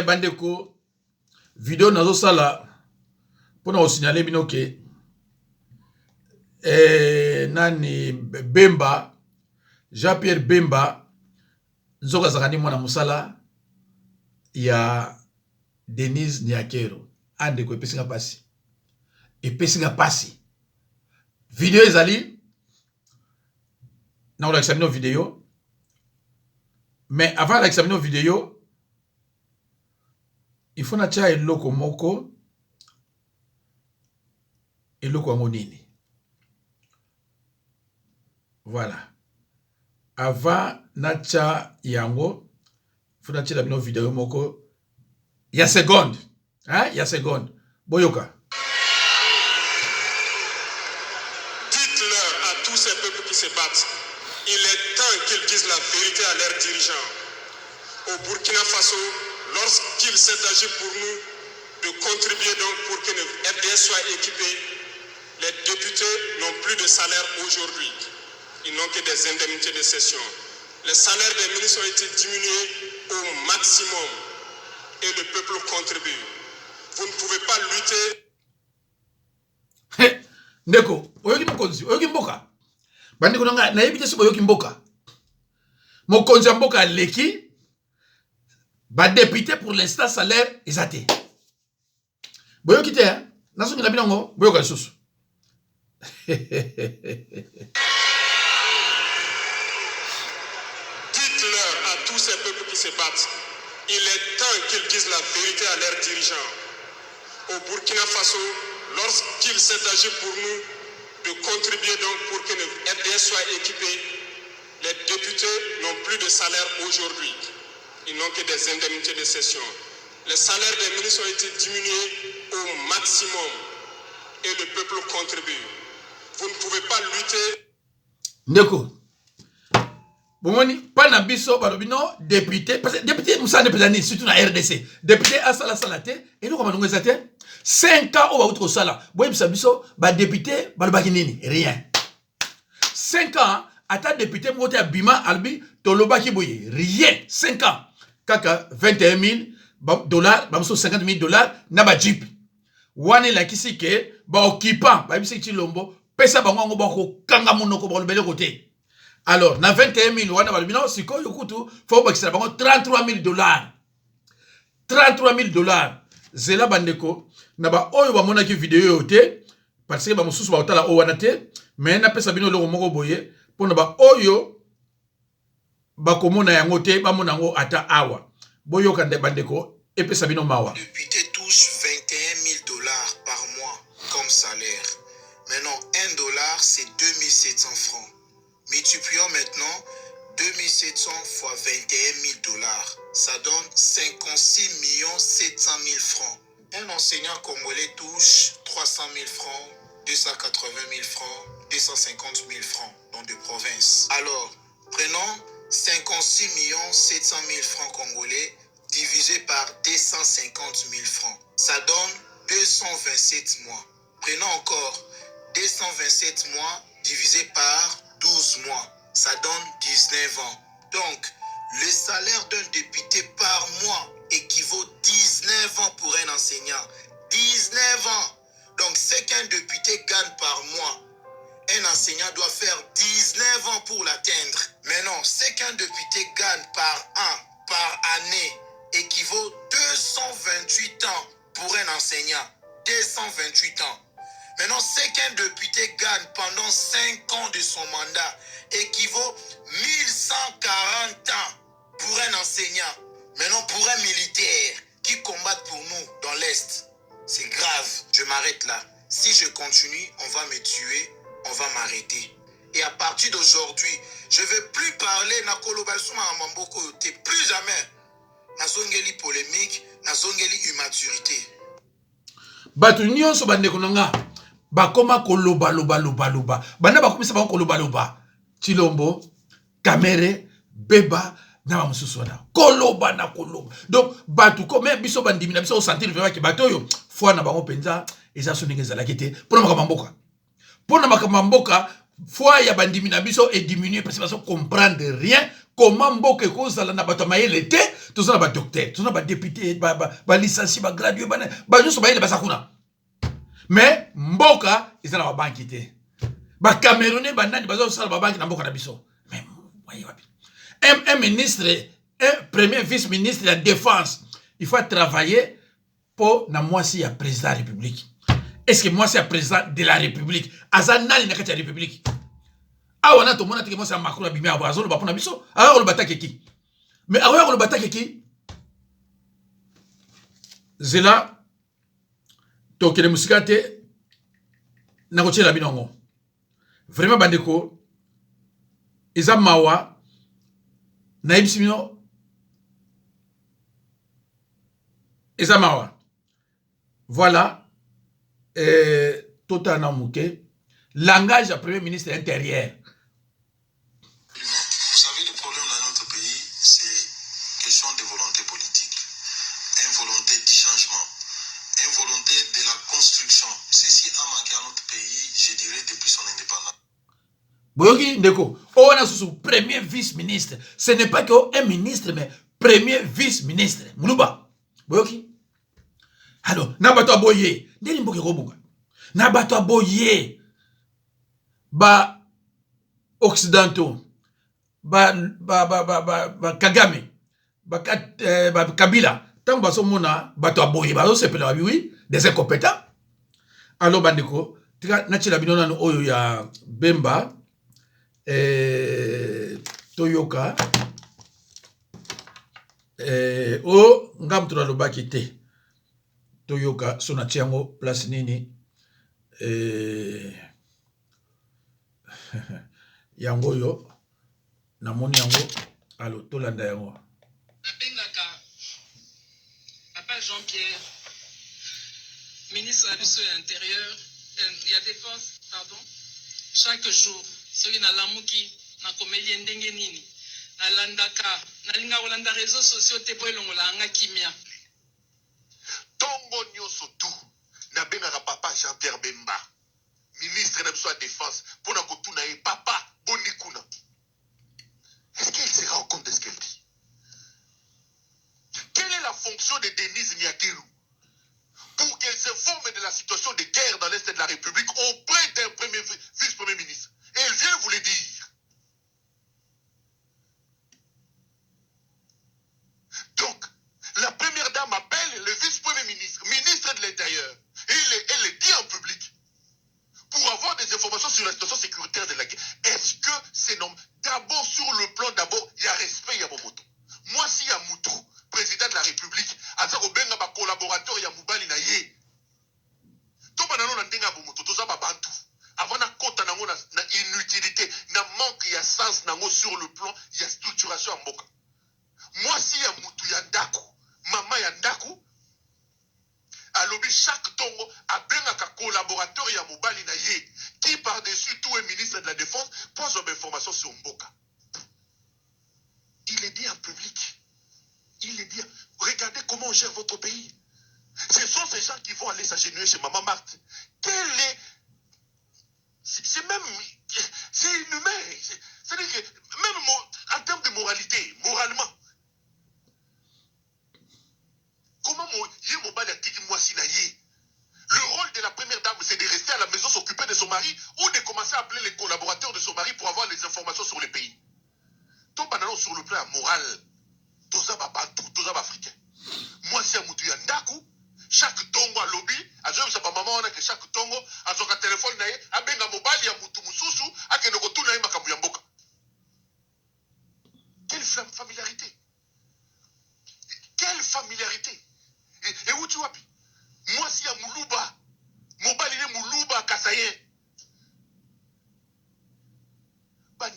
bandeko vidéo nazo sala pour nous signaler bino ke nani Bemba Jean-Pierre Bemba nzoka zakani mwana musala ya Denise Niakero ande ko epesinga pasi vidéo ezali na on examiner vidéo mais avant d'examiner vidéo il faut na tia eloko moko eloko yango nini. Voilà. Avant nacha yango, faut nacha la vidéo moko. Il y a seconde. Hein? Il y a seconde. Boyoka. Dites-leur à tous ces peuples qui se battent, il est temps qu'ils disent la vérité à leurs dirigeants. Au Burkina Faso, lorsqu'il s'est agi pour nous de contribuer donc pour que le FDS soit équipé, les députés n'ont plus de salaire aujourd'hui. Ils n'ont que des indemnités de session. Les salaires des ministres ont été diminués au maximum et le peuple contribue. Vous ne pouvez pas lutter. Ndeko, oyoki mokonzi, oyoki mboka. Bandeko nanga na yebite si oyoki mboka. Mokonzi ya mboka leki ba député pour l'instant salaire ezate. Boyoki te hein? Naso ngina binango, boyoka lisusu. Dites-leur à tous ces peuples qui se battent, il est temps qu'ils disent la vérité à leurs dirigeants. Au Burkina Faso, lorsqu'il s'est agi pour nous de contribuer donc pour que le FDS soit équipé, les députés n'ont plus de salaire aujourd'hui. Ils n'ont que des indemnités de session. Les salaires des ministres ont été diminués au maximum et le peuple contribue. Vous ne pouvez pas lutter. Ndeko. Bomoni, pas na biso balobino député parce que député nous ça ne peut surtout na RDC. Député a sala salate et nous comment nous ezate 5 ans au ba autre sala. Boye biso ba député balobaki nini rien. 5 ans ata député moté abima albi tolobaki boye rien 5 ans. Kaka 21 000 dollars, bamso 50 000 dollars na ba jeep. Wane la kisi ke ba occupant ba bisi chilombo pesa bango ba ko kanga monoko ba lobele côté. Alors, na 21 000, wana balbino, siko yokutu, faut bakisa bango 33 000 dollars. 33 000 dollars. Zela bandeko, na ba oyo ba mona ki vidéo yote, parce que ba mususu ba otala o wana te, mais na pesa bino loko moko boye, pour na ba oyo ba komona yango te, ba mona ngo ata awa. Boyo kande bandeko, et pesa bino mawa. Le député touche 21 000 dollars par mois comme salaire. Maintenant, 1 dollar, c'est 2700 francs. Multiplions maintenant 2700 fois 21 000 dollars. Ça donne 56 700 000 francs. Un enseignant congolais touche 300 000 francs, 280 000 francs, 250 000 francs dans des provinces. Alors, prenons 56 700 000 francs congolais divisé par 250 000 francs. Ça donne 227 mois. Prenons encore 227 mois divisé par 12 mois, ça donne 19 ans. Donc, le salaire d'un député par mois équivaut 19 ans pour un enseignant. 19 ans. Donc, ce qu'un député gagne par mois, un enseignant doit faire 19 ans pour l'atteindre. Mais non, ce qu'un député gagne par an, par année, équivaut 228 ans pour un enseignant. 228 ans. Maintenant, ce qu'un député gagne pendant 5 ans de son mandat équivaut 1140 ans pour un enseignant. Maintenant, pour un militaire qui combat pour nous dans l'Est, c'est grave. Je m'arrête là. Si je continue, on va me tuer, on va m'arrêter. Et à partir d'aujourd'hui, je ne vais plus parler na kolobasuma mamboko te, plus jamais. Na zongeli polémique, na zongeli immaturité. Batu nyonso bandeko nanga. Bakoma koloba loba loba loba. Bana bakomisa ba koloba loba. Chilombo, Kamere, Beba, na ba mususu wana. Koloba na koloba. Donc batu comme biso bandimi na biso sentir vraiment que batoyo foi na bango penza eza soninga za lakete. Pona makamboka. Pona makamboka foi ya bandimi na biso est diminué parce que baso comprendre rien comment mboka ekozala na bato mayele te tozala ba docteur tozala ba député ba licencié ba gradué ba nyonso bayele baza kuna mais mboka ezala ba banki te ba Camerounais banani bazosala ba banki na mboka na biso mais voyez wapi un ministre un premier vice-ministre de la défense il faut travailler pour na moi si ya président de la République. Est-ce que moi c'est le président de la République? Azanali na kati ya République. Ah on a tout le monde qui moi c'est Macron abimé à Brazil ba pona biso. Ah on le bataki qui? Mais ah on le bataki qui? Zela to kele musikate na kochela binongo. Vraiment bandeko eza mawa na ibsimino eza mawa. Voilà. Total Namouké, langage à premier ministre intérieur. Vous savez, le problème dans notre pays, c'est question de volonté politique, une volonté du changement, une volonté de la construction. Ceci a manqué à notre pays, je dirais, depuis son indépendance. Boyoki Ndeko, on a sous premier vice-ministre. Ce n'est pas qu'un ministre, mais premier vice-ministre. Moulouba. Boyoki. Alors, Nabato Aboye, Delimboke Robunga. Nabato Aboye, ba occidentaux, ba Kagame, ba Kabila. Tant que son mona, Bato Aboye, ba se pela oui, des incompétents. Alors, Bandeko, tika nachila binona no oyo ya Bemba, Toyoka, o ngam tura lobaki te. Toyoka sona tiango place nini yango yo namoni yango alo tolanda yango nabengaka papa Jean-Pierre ministre de l'Intérieur et la Défense pardon chaque jour soki na lamuki na komelie ndenge nini nalandaka nalinga kolanda réseaux sociaux te po elongola anga kimia Tongo Nyoso tout, na bengaka papa Jean-Pierre Bemba, ministre de la Défense, pour na kotuna e papa Bonikuna. Est-ce qu'elle se rend compte de ce qu'elle dit? Quelle est la fonction de Denise Nyakeru pour qu'elle s'informe de la situation de guerre dans l'Est de la République auprès d'un vice-premier ministre? Et elle vient vous le dire. Donc, la première dame appelle le vice-premier ministre, ministre de l'Intérieur, et elle le dit en public, pour avoir des informations sur la situation sécuritaire de la guerre. Est-ce que c'est normal? D'abord, sur le plan, il y a respect, il y a Momoto. Moi, si il y a Moutou, président de la République, à Zarobenga, ma collaborateur, il y a Moubali Naye. Tout le monde a un Momoto, tout ça, Bantou. Avant na kota nango na inutilité, na manque, il y a sens nango sur le plan, il y a structuration en boka. Moi, si il y a Moutou, il y a Ndaku. Maman Yandaku, alobi chaque tongo a bien un collaborateur ya mobali na ye qui par-dessus tout est ministre de la Défense pose une information sur Mboka. Il est dit en public. Il est dit, regardez comment on gère votre pays. Ce sont ces gens qui vont aller s'agenouiller chez Maman Marthe. C'est même, c'est inhumain. C'est-à-dire que même en termes de moralité, moralement, comment le rôle de la première dame, c'est de rester à la maison, s'occuper de son mari, ou de commencer à appeler les collaborateurs de son mari pour avoir les informations sur le pays. Tout banano sur le plan moral, tout ça va bantou, tout ça va africain. Moi, si à Moutou Yandaku, chaque tongo à lobby, à jouer sa maman, on a que chaque tongo, à son téléphone, à benga mobile, à Moutou Moussoussou, à que nous retournons à Makabuyamboka. Quelle familiarité! Quelle familiarité! Et où tu vois? Moi, si à Moulouba, mobile est Moulouba, Kassaye. Le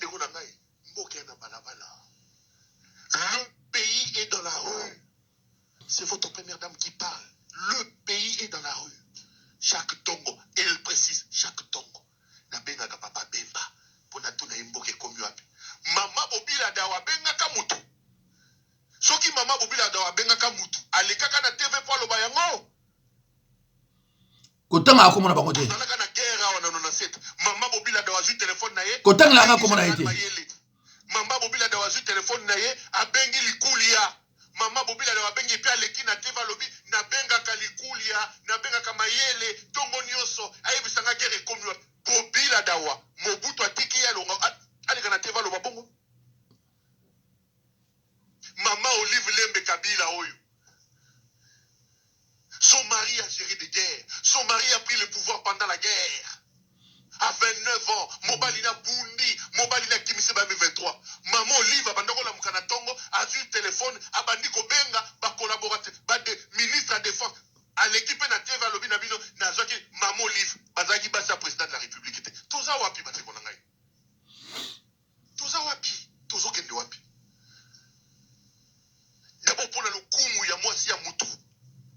pays est dans la rue. C'est votre première dame qui parle. Le pays est dans la rue. Chaque tongo, et elle précise, chaque tongo. Na benga ka papa Bemba. Pona tuna imboke komyoapi. Mama bobila dawa benga kamutu. Soki mama bobila dawa benga kamutu. Alekaka na TV pour le bayango. Kotanga akomona bango te. Nalaka na guerre on a 97. Mama bobila dawa zu téléphone na ye. Kotanga la komona été. Mama Bobila da wazu téléphone na ye abengi likulia. Mama Bobila da wabengi pe aleki na teva lobi na benga kalikulia na benga kamayele tongo nyonso ayebisanga gere komi Bobila dawa Mobutu atiki ya longa alika na teva loba bongo. Mama Olive Lembe Kabila oyo. Son mari a géré des guerres. Son mari a pris le pouvoir pendant la guerre. À 29 ans, Mobalina Bundi, Mobalina Kimiseba 23. Maman Olive Abandoko la Mukanatongo a eu le téléphone, Abandiko Benga, ba collaborateur, ba de ministre à défense. À l'équipe native à Lobby Nabino, Nazaki, Maman Olive, Bazaki Bassa, président de la République. Toza wapi, Batekonangai. Toza wapi, Tozo Kende wapi. D'abord pour le kumu ya mwasi ya mutu.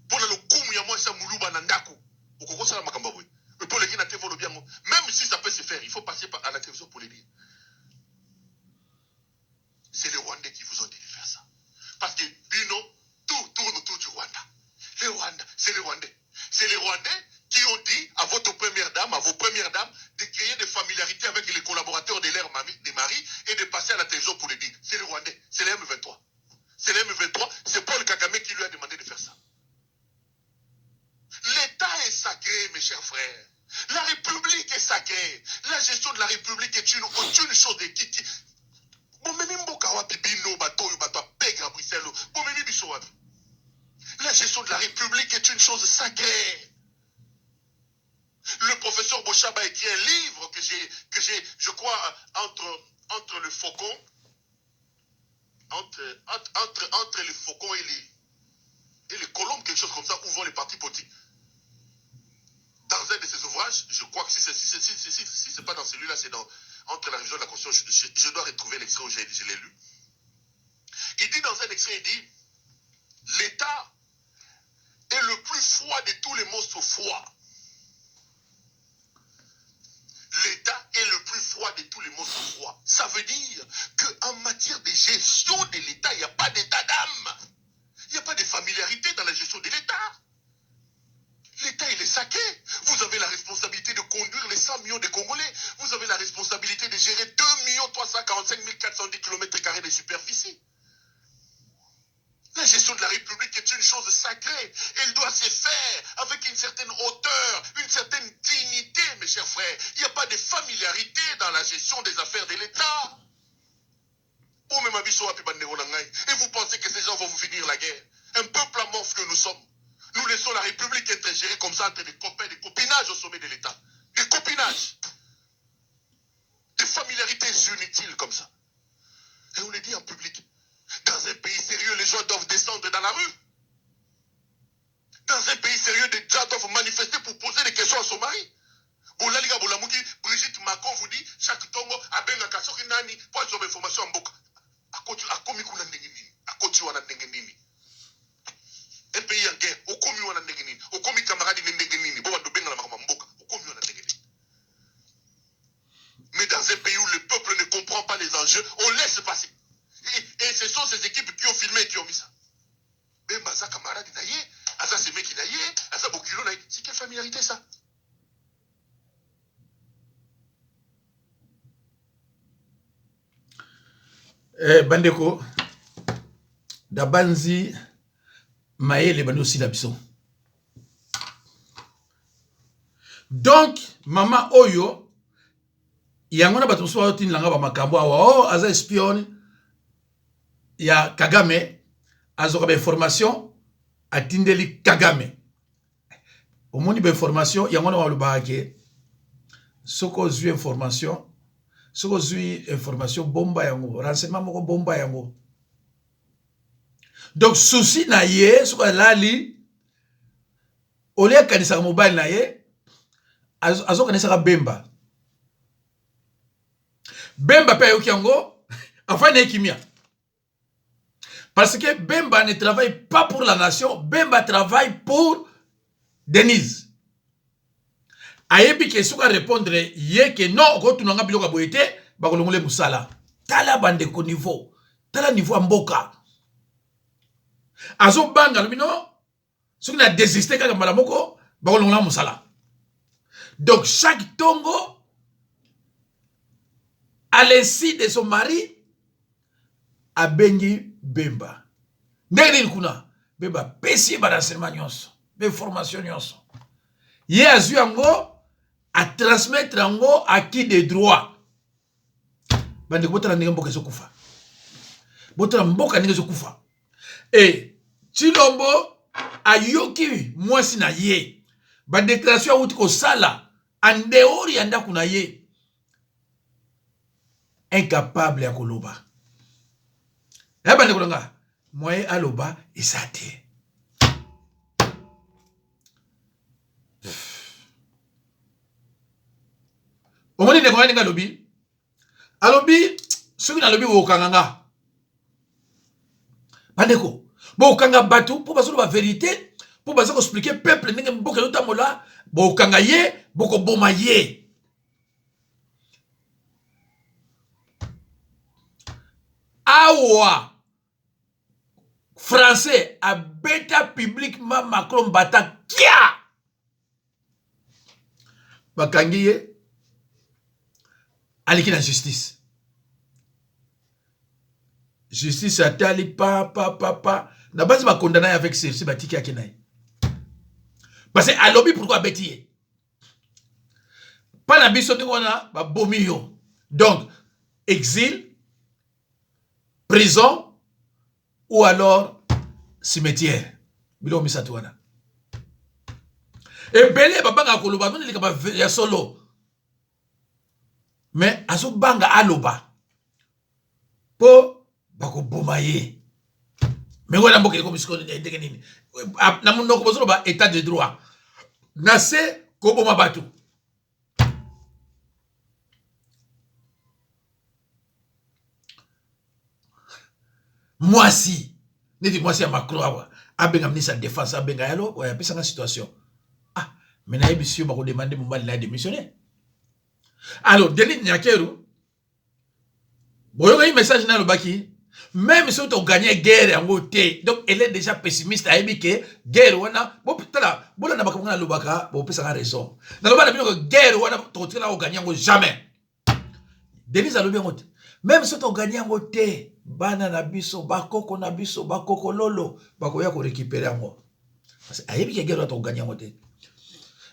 Pour le kumu ya mwasi ya muluba na ndaku. Okokosa la makambabwe. Mais pour les gens qui ont bien, même si ça peut se faire, il faut passer à la télévision pour les dire. C'est les Rwandais qui vous ont dit de faire ça. Parce que Bino, tout tourne autour du Rwanda. Les Rwandais, c'est les Rwandais. C'est les Rwandais qui ont dit à votre première dame, à vos premières dames, de créer des familiarités avec les collaborateurs de leur mari et de passer à la télévision pour les dire. C'est les Rwandais, c'est les M23. C'est les M23, c'est Paul Kagame qui lui a demandé de faire ça. L'État est sacré, mes chers frères. La République est sacrée. La gestion de la République est une chose de qui. La gestion de la République est une chose sacrée. Le professeur Bochaba a écrit un livre que j'ai, je crois, entre le faucon, entre les faucons et les colombes, quelque chose comme ça, où vont les partis politiques. Dans un de ses ouvrages, je crois que si c'est pas dans celui-là, c'est entre la révision de la Constitution, je dois retrouver l'extrait où je l'ai lu. Il dit dans un extrait, il dit, l'État est le plus froid de tous les monstres froids. L'État est le plus froid de tous les monstres froids. Ça veut dire qu'en matière de gestion de l'État, il n'y a pas d'état d'âme. Il n'y a pas de familiarité dans la gestion de l'État. L'État, il est sacré. Vous avez la responsabilité de conduire les 100 millions de Congolais. Vous avez la responsabilité de gérer 2 345 410 km² de superficie. La gestion de la République est une chose sacrée. Elle doit se faire avec une certaine hauteur, une certaine dignité, mes chers frères. Il n'y a pas de familiarité dans la gestion des affaires de l'État. Et vous pensez que ces gens vont vous finir la guerre? Un peuple amorphe que nous sommes. Nous laissons la République être gérée comme ça entre des copains, des copinages au sommet de l'État. Des copinages. Des familiarités inutiles comme ça. Et on le dit en public. Dans un pays sérieux, les gens doivent descendre dans la rue. Dans un pays sérieux, les gens doivent manifester pour poser des questions à son mari. Brigitte Macron vous dit, chaque tongo a bien un kasoki nani, pour avoir information en boca. Un pays en guerre, au commis on a négéni, au commis camarade négéni, bon, de benga la maramboka, au commis on a négéni. Mais dans un pays où le peuple ne comprend pas les enjeux, on laisse passer. Et ce sont ces équipes qui ont filmé et qui ont mis ça. Mais Baza camarade naïe, Aza c'est mec naïe, Aza Bokilo naïe, c'est quelle familiarité ça? Bandeko, Dabanzi, Maël Bando aussi la biso. Donc, maman Oyo, yangona batumso wa tin langa ba makambo awa, oh, aza espion, ya Kagame, azoka ba information, atindeli Kagame. Au monde ba information, yangona wa lubake, soko zui information, soko zui information bomba yango, renseignement moko bomba yango. Donc, souci na ye, soko lali, olia kanisa mobile na ye, azo kanisa Bemba. Bemba pe yoki yango, enfin ne kimia. Parce que Bemba ne travaille pas pour la nation, Bemba travaille pour Denise. Ayebi ke soka répondre ye ke non, ko tunanga biloko boyete, ba kolongole musala. Tala bande ko niveau, tala niveau mboka. Azo banga lumino, soki na désisté kaka malamoko, ba kolongola musala. Donc chaque tongo, à l'insu de son mari, abengi Bemba. Ndenge kuna Bemba pesi ba renseignement nyonso, ba formation nyonso. Ye azu yango a transmettre yango à qui des droits. Bande botala ndenge mboka ezokufa. Botala mboka ndenge ezokufa. Et Chilombo ayoki mwasi na ye. Ba déclaration outi ko sala en dehors ya ndako na ye. Incapable ya koloba. Ya bande kolonga moye aloba esate. Omoni ne konga lobi. Alobi soki na lobi wo kanganga. Bandeko, bo kanga batu pour bazo ba vérité, pour bazo expliquer peuple ndenge mboka yotamola, bo kanga ye, boko boma ye. Awa français a bêta publiquement Macron bata kia. Bakangi ye aliki na justice. Justice atali pa. Na base ba condamné avec ceci batiki akenai. Parce que à lobby pourquoi bêtier? Pas na biso ngona ba bomio. Donc exil, prison ou alors cimetière. Bilo misatwana. Et belé babanga koloba non likaba ya solo. Mais aso banga aloba. Po bako bomaye. Mais voilà mboka ko misiko ndenge nini. Na mundo ko bozolo ba état de droit. Na se ko boma batu. Mwasi. Neti mwasi ya Macron awa. Abenga ministre de défense abenga yalo wa ya pesa nga situation. Ah, mais na ebisio bako demander Mobali la démissionner. Alors, Denis Nyakeru, boyoga un message dans le baki, même si on a gagné guerre en côté, donc elle est déjà pessimiste à ébiquer, guerre wana, bon putain là, bon na bakamana le baka, bon peut ça raison. Dans le bas de guerre wana, tu là au gagnant jamais. Denis a le bien côté. Même si on a gagné en côté, bana na biso, bakoko na biso, bakoko lolo, bako ya ko récupérer en moi. Parce que ayebi guerre wana on gagné en côté.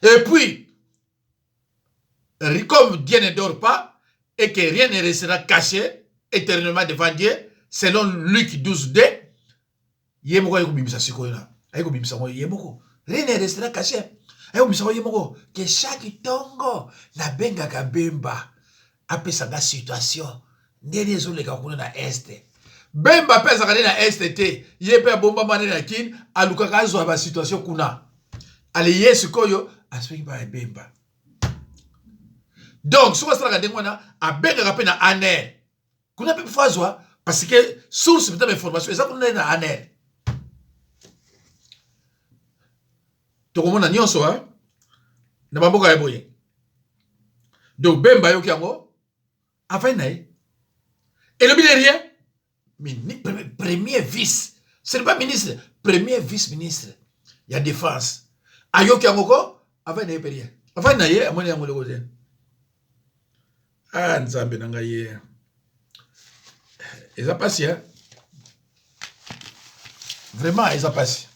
Et puis comme Dieu ne dort pas et que rien ne restera caché éternellement devant Dieu, selon Luc 12:2, yemoko yeko bimisa sikoyo na. Ayeko bimisa mo yemoko. Rien ne restera caché. Ayeko bimisa mo yemoko que chaque tongo na benga ka Bemba apesa ga situation. Ndeni zo leka kuna na este. Bemba pesa ka na este te. Yepe bomba mane na kin aluka ka zo ba situation kuna. Ale yesu koyo aspeki ba Bemba. Donc, si vous avez un benga rapena aner, kuna pe fazwa parce que source de information ça kuna na aner. To komona nyonso hein na bamboka ya boye. Donc Bemba yo kiango afin nae. Et le bilan rien premier vice, c'est pas ministre, premier vice-ministre. Il y a défense. Ayo kiango ko afin nae pe rien. Afin nae amoni yango le côté. Ah, nzambe nanga ye. Ils ont passé, hein? Vraiment, ils ont passé.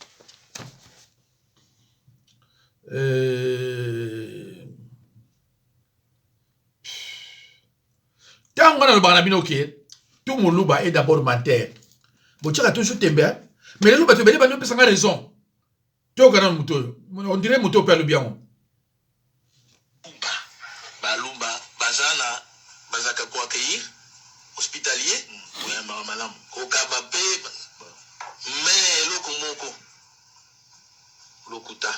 Tant qu'on a le barabino qui est, tout mon louba est d'abord menteur. Bon, tu as toujours tembe, hein? Mais le louba, tu vas nous faire raison. Tu as un mouton. On dirait mouton perd le bien. Bazana bazaka ko accueillir hospitalier oya malam ko kabape mais loko moko lokuta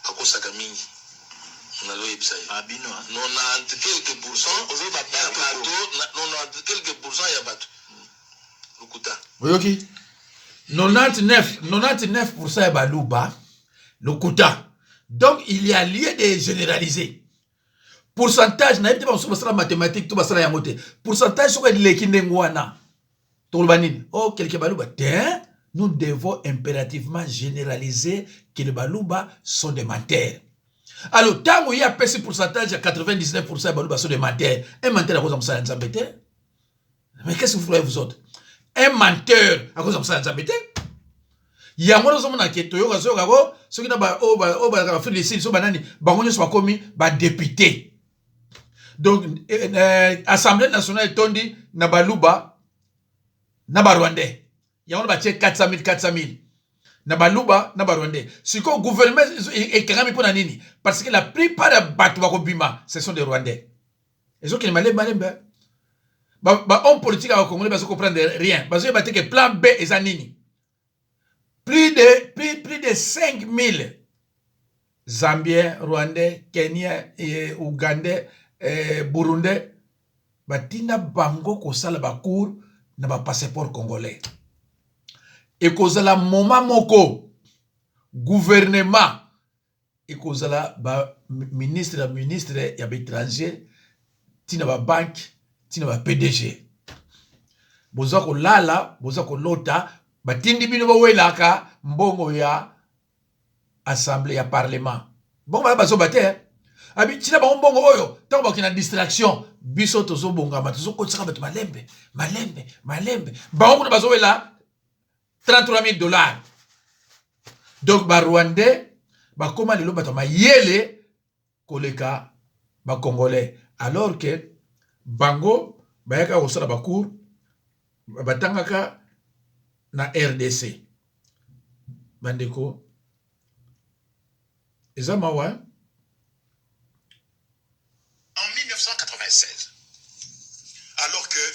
akosaka mingi na lo ebisa abino 90 quelques pourcents ozo ba bato 90 quelques pourcents ya bato lokuta oyoki 99% ya baluba lokuta. Donc il y a lieu de généraliser. Pourcentage na yebite ba so basala mathématique to basala yango te. Pourcentage so ko leki ndengwana. To banini. Oh quelque baluba te. Nous devons impérativement généraliser que les baluba sont des menteurs. Alors tant il y a petit pourcentage à 99% baluba sont des menteurs. Un menteur à cause de ça nzambete. Mais qu'est-ce que vous voulez vous autres? un menteur à cause de ça nzambe te yango nazomona ke toyoka soki soki na ba fait les so banani bango nyonso bakomi ba député donc assemblée nationale tondi na baluba na ba rwandais yango ba tie 400 000 na baluba na ba rwandais siko gouvernement ekangami pona nini parce que la plupart ya bato bakobima ce sont des rwandais ezoki ni malembe homme politique à Congolais parce qu'on comprend rien parce que que plan B et nini plus de 5000 Zambiens, Rwandais, Kenyans, Ougandais, Burundais batina bango kosala bakour na ba passeport congolais et kozala moment moko gouvernement et kozala ba ministre ya étranger tina ba banque tina ba PDG boza ko lala boza ko lota batindi bino bawelaka mbongo ya assemblée ya parlement bongo ba bazo bate abi tina ba mbongo oyo tango bakina distraction biso tozo bongama tozo kotsaka bato malembe bango na bazo wela $33,000 donc ba rwandais ba koma lelo bato mayele koleka ba congolais alors que bango bayaka osala bakour batangaka na RDC bandeko ezamawa en 1996 alors que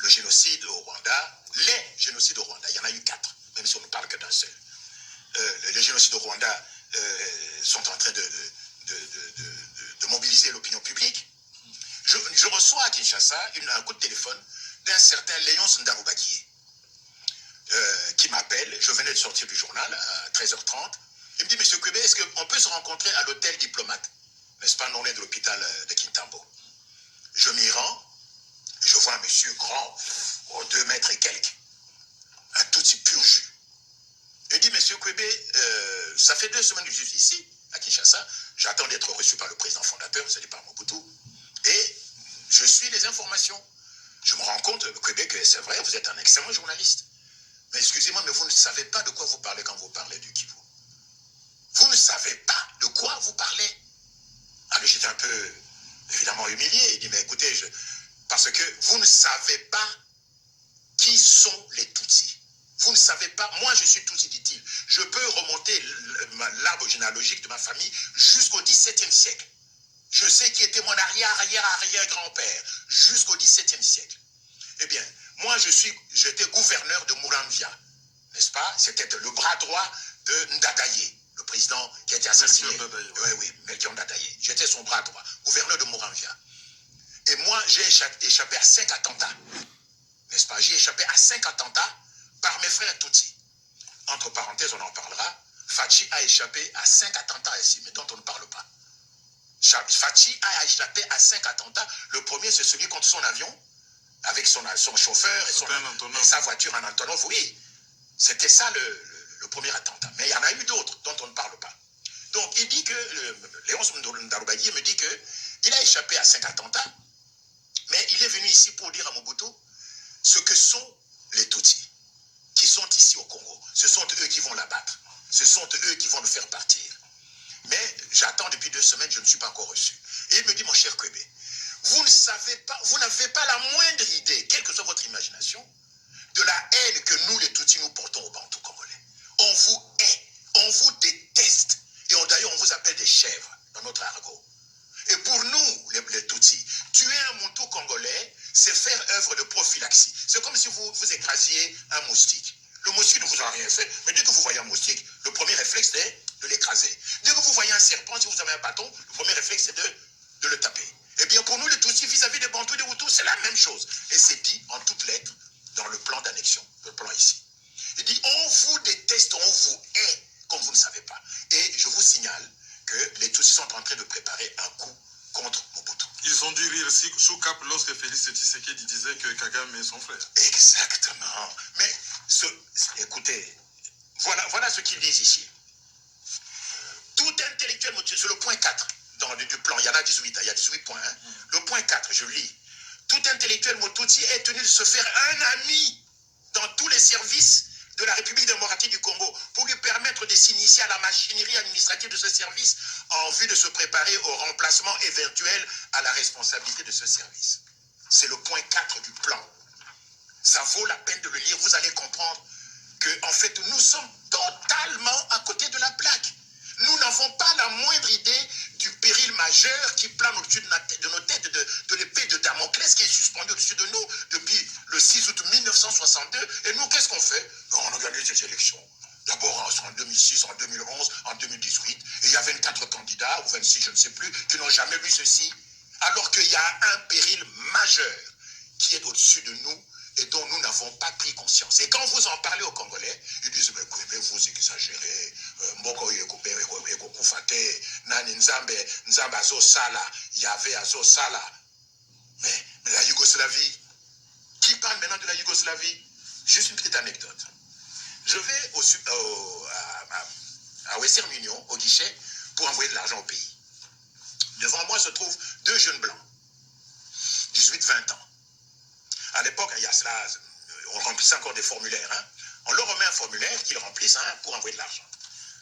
le génocide au Rwanda, les génocides au Rwanda, il y en a eu 4, même si on ne parle que d'un seul. Les génocides au Rwanda sont en train de mobiliser l'opinion publique. Je reçois à Kinshasa un coup de téléphone d'un certain Léon Ndarubaki qui m'appelle. Je venais de sortir du journal à 13h30. Il me dit, Monsieur Kwebe, est-ce qu'on peut se rencontrer à l'hôtel Diplomate, n'est-ce pas, non loin de l'hôpital de Kintambo? Je m'y rends, je vois un monsieur grand, 2 mètres et quelques, un tout petit pur jus. Il dit, Monsieur Kwebe, ça fait 2 semaines que je suis ici, à Kinshasa. J'attends d'être reçu par le président fondateur, c'est-à-dire par Mobutu. Et je suis les informations. Je me rends compte, Kwebe, que c'est vrai, vous êtes un excellent journaliste. Mais excusez-moi, mais vous ne savez pas de quoi vous parlez quand vous parlez du Kivu. Vous ne savez pas de quoi vous parlez. Alors j'étais un peu, évidemment, humilié. Il dit, mais écoutez, parce que vous ne savez pas qui sont les Tutsis. Vous ne savez pas, moi je suis Tutsi, dit-il. Je peux remonter l'arbre généalogique de ma famille jusqu'au XVIIe siècle. Je sais qui était mon arrière-grand-père jusqu'au XVIIe siècle. Eh bien, moi j'étais gouverneur de Muramvia, n'est-ce pas? C'était le bras droit de Ndadaye, le président qui a été assassiné. Oui, Melchior Ndadaye. J'étais son bras droit, gouverneur de Muramvia. Et moi, j'ai échappé à 5 attentats, n'est-ce pas? J'ai échappé à 5 attentats par mes frères Tutsi. Entre parenthèses, on en parlera. Fachi a échappé à 5 attentats ici, mais dont on ne parle pas. Fachi a échappé à 5 attentats. Le premier, c'est celui contre son avion, avec son chauffeur et sa voiture en Antonov. Oui, c'était ça le premier attentat. Mais il y en a eu d'autres dont on ne parle pas. Donc, il dit que, Léon Ndarubaki me dit qu'il a échappé à 5 attentats, mais il est venu ici pour dire à Mobutu ce que sont les Tutsis, qui sont ici au Congo. Ce sont eux qui vont l'abattre. Ce sont eux qui vont le faire partir. Mais j'attends depuis 2 semaines, je ne suis pas encore reçu. Et il me dit, mon cher Kwebe, vous ne savez pas, vous n'avez pas la moindre idée, quelle que soit votre imagination, de la haine que nous, les Tutsis, nous portons aux Bantous congolais. On vous hait, on vous déteste. Et d'ailleurs, on vous appelle des chèvres dans notre argot. Et pour nous, les Tutsis, tuer un Moutou congolais, c'est faire œuvre de prophylaxie. C'est comme si vous écrasiez un moustique. Le moustique ne vous a rien fait, mais dès que vous voyez un moustique, le premier réflexe c'est de l'écraser. Dès que vous voyez un serpent, si vous avez un bâton, le premier réflexe c'est de le taper. Eh bien pour nous les Tutsis vis-à-vis des Bantous et des Hutus, c'est la même chose. Et c'est dit en toutes lettres dans le plan d'annexion, le plan ici. Il dit on vous déteste, on vous hait, comme vous ne savez pas. Et je vous signale que les Tutsis sont en train de préparer un coup contre Mobutu. Ils ont dû rire sous cap lorsque Félix Tshisekedi disait que Kagame est son frère. Exactement. Mais écoutez, voilà ce qu'ils disent ici. Tout intellectuel, c'est le point 4 du plan. Il y en a 18, il y a 18 points. Hein. Le point 4, je lis. tout intellectuel Motutsi est tenu de se faire un ami dans tous les services de la République démocratique du Congo pour lui permettre de s'initier à la machinerie administrative de ce service en vue de se préparer au remplacement éventuel à la responsabilité de ce service. C'est le point 4 du plan. Ça vaut la peine de le lire. Vous allez comprendre que, en fait, nous sommes totalement à côté de la plaque. Nous n'avons pas la moindre idée du péril majeur qui plane au-dessus de nos têtes, de l'épée de Damoclès qui est suspendue au-dessus de nous depuis le 6 août 1962. Et nous, qu'est-ce qu'on fait? On organise des élections. D'abord en 2006, en 2011, en 2018. Et il y a 24 candidats, ou 26, je ne sais plus, qui n'ont jamais vu ceci. Alors qu'il y a un péril majeur qui est au-dessus de nous et dont nous n'avons pas pris conscience. Et quand vous en parlez aux Congolais, ils disent, mais vous exagérez, Mboko Yekufate, Nani Nzambe Azo Sala, Yahvé Azo Sala. Mais la Yougoslavie, qui parle maintenant de la Yougoslavie? Juste une petite anecdote. Je vais à Western Union, au guichet, pour envoyer de l'argent au pays. Devant moi se trouvent deux jeunes blancs, 18-20 ans. À l'époque, il y a cela, on remplissait encore des formulaires. Hein. On leur remet un formulaire qu'ils remplissent pour envoyer de l'argent.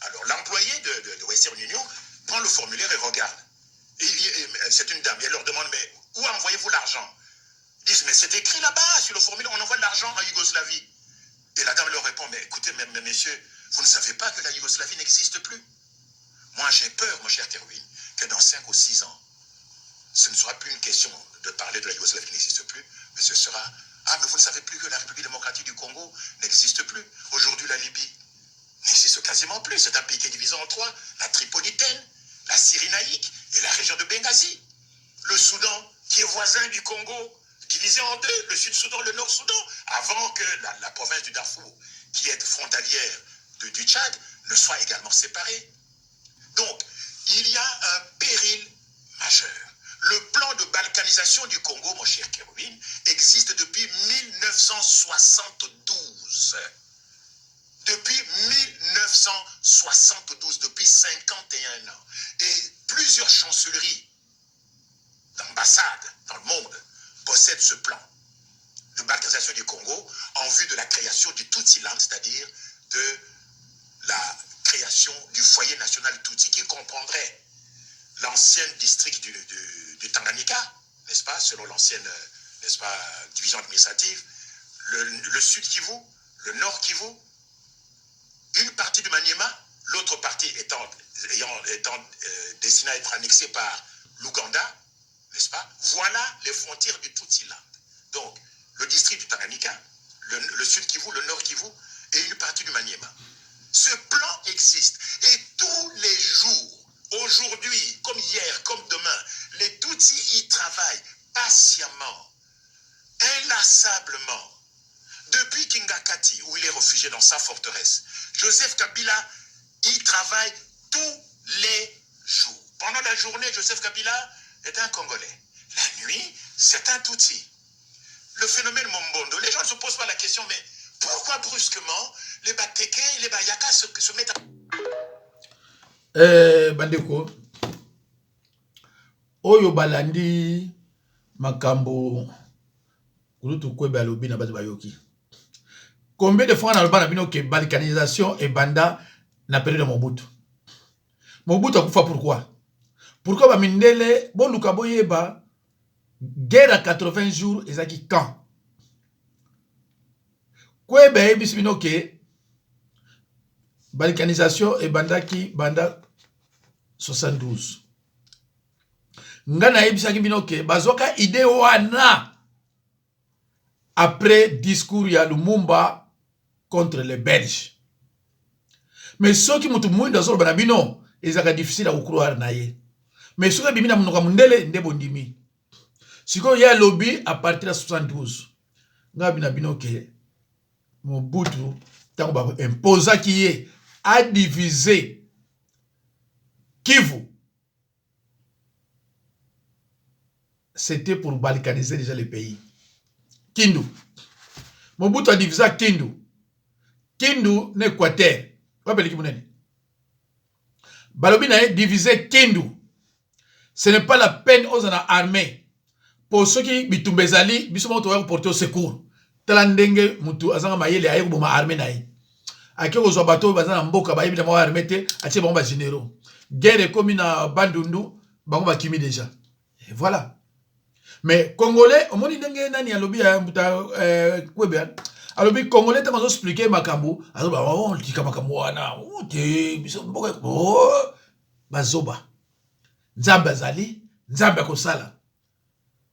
Alors, l'employé de Western Union prend le formulaire et regarde. C'est une dame, et elle leur demande, mais où envoyez-vous l'argent? Ils disent, mais c'est écrit là-bas, sur le formulaire, on envoie de l'argent en Yougoslavie. Et la dame leur répond, mais écoutez, mais messieurs, vous ne savez pas que la Yougoslavie n'existe plus? Moi, j'ai peur, mon cher Kerouin, que dans 5 ou 6 ans, ce ne sera plus une question de parler de la Yougoslavie qui n'existe plus, mais ce sera, mais vous ne savez plus que la République démocratique du Congo n'existe plus. Aujourd'hui, la Libye n'existe quasiment plus. C'est un pays qui est divisé en 3, la Tripolitaine, la Cyrénaïque et la région de Benghazi. Le Soudan, qui est voisin du Congo, divisé en 2, le Sud-Soudan, le Nord-Soudan, avant que la province du Darfour, qui est frontalière du Tchad, ne soit également séparée. Donc, il y a un péril majeur. Le plan de balkanisation du Congo, mon cher Kerouin, existe depuis 1972. Depuis 1972, depuis 51 ans. Et plusieurs chancelleries d'ambassades dans le monde possèdent ce plan de balkanisation du Congo en vue de la création du Tutsi-land, c'est-à-dire de la création du foyer national Tutsi qui comprendrait l'ancien district du Tanganyika, n'est-ce pas, selon l'ancienne, n'est-ce pas, division administrative, le sud Kivu, le nord Kivu, une partie du Maniema, l'autre partie étant destinée à être annexée par l'Ouganda, n'est-ce pas? Voilà les frontières du Tutsi-land. Donc, le district du Tanganyika, le sud Kivu, le nord Kivu et une partie du Maniema. Ce plan existe et tous les jours, aujourd'hui, comme hier, comme demain, les Tutsis y travaillent patiemment, inlassablement. Depuis Kingakati, où il est réfugié dans sa forteresse, Joseph Kabila y travaille tous les jours. Pendant la journée, Joseph Kabila est un Congolais. La nuit, c'est un Tutsi. Le phénomène Mombondo, les gens ne se posent pas la question, mais pourquoi brusquement les Bateke et les Bayaka se mettent à... Bandeko Oyo balandi makambo kurutu kwebe alobi na bato bayoki. Combien de fois on a bino que balkanisation et banda na période de Mobutu. Mobutu a kufa pourquoi? Pourquoi ba mindele bon luka boyeba guerre à 80 jours ezaki quand? Kwebe bisbino que balkanisation et banda qui banda 72. Ngana ebisaki bino ke bazoka idée wana après discours ya Lumumba contre les Belges. Mais ceux qui mutu mwinda zolo bana bino ezaka difficile à croire na ye. Mais ceux qui bimina munoka mundele ndebo ndimi. Siko ya lobby à partir de 72. Nga bina bino ke Mobutu tango ba imposa qui est à diviser Kivu. C'était pour balkaniser déjà le pays. Kindu. Mobutu a divisé Kindu. Kindu n'Équateur. Balobi n'a divisé Kindu. Ce n'est pas la peine aux armées. pour ceux qui bitumba ezali biso mo to porter au secours tala ndenge mutu azanga mayele aye ko boma armée naye akiko zo bato bazana mboka ba yibina mo armée te atie bango ba généraux guerre comme na Bandundu bango ba kimi déjà et voilà mais congolais au moni ndenge nani alobi ya muta kwebe alobi congolais te mazo expliquer makambo alobi on tika makambo wana te biso mboka bazoba nzambe azali nzambe akosala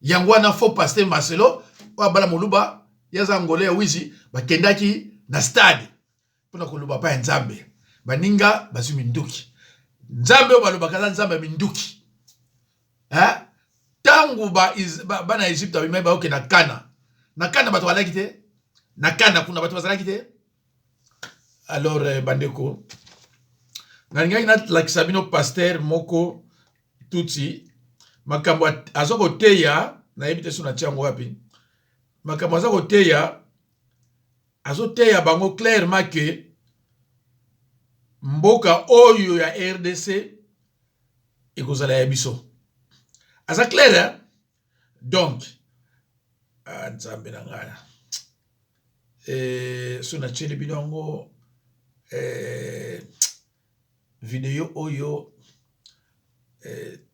yango wana faux pasteur Marcelo wa bala moluba yaza ngolais wizi bakendaki na stade pona koluba pa nzambe baninga bazu minduki nzambe baloba kaza nzambe minduki tangu bana Egypte abimai ba oke na kana bato balaki te na kana kuna bato bazalaki te alors bandeko ngalinga ina lakisa bino pasteur moko tuti makambo azoko teya na yebite suna tiango wapi makambo azoko teya azoteya bango clairement que mboka oyo ya RDC ekozala ya biso aza clair hein? Donc nzambe na ngana suna chele binongo video oyo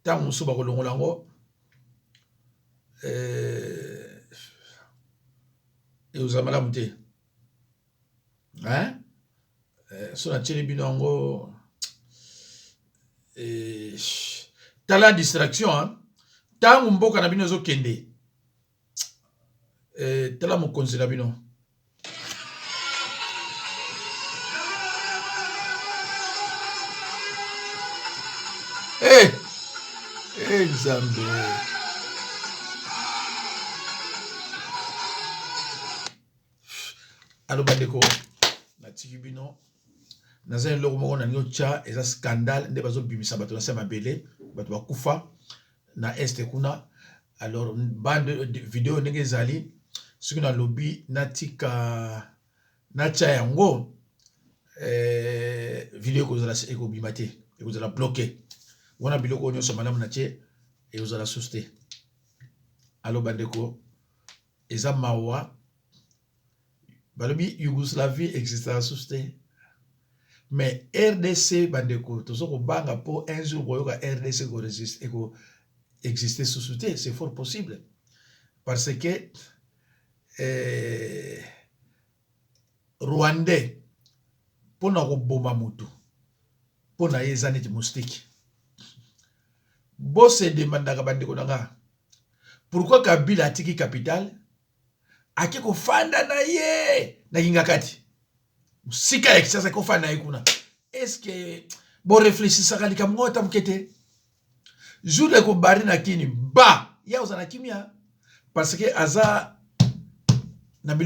tangu musu bakolongola yango eozala malamu te so na tieli bino yango tala distraction tangu mboka na bino ezokende tala mokonzi na bino Nzambe alo bandeko natiki bino nazali loko moko na nyo cha eza scandale nde bazobimisa bato na se mabele bato bakufa na este kuna alors bande video ndenge ezali soki na lobi natika nacha yango video ekozala ekobima te ekozala bloqué wana biloko nyonso malamu na tie ekozala susu te alo bandeko eza mawa balobi Yougoslavie existera susu te mais RDC bandeko tozo kobanga po un jour koyoka RDC ko resiste eko exister susu te c'est fort possible parce que Rwandais pona koboma mutu pona yeza neti moustiki Bosse demandaka bandeko nanga pourquoi Kabila atiki capital ake kofanda na ye na kingakati sika ya kisasa kofanda na kuna est-ce que bo réfléchissaka likamota mukete jour ko bari na kini ba ya uzana kimia parce que aza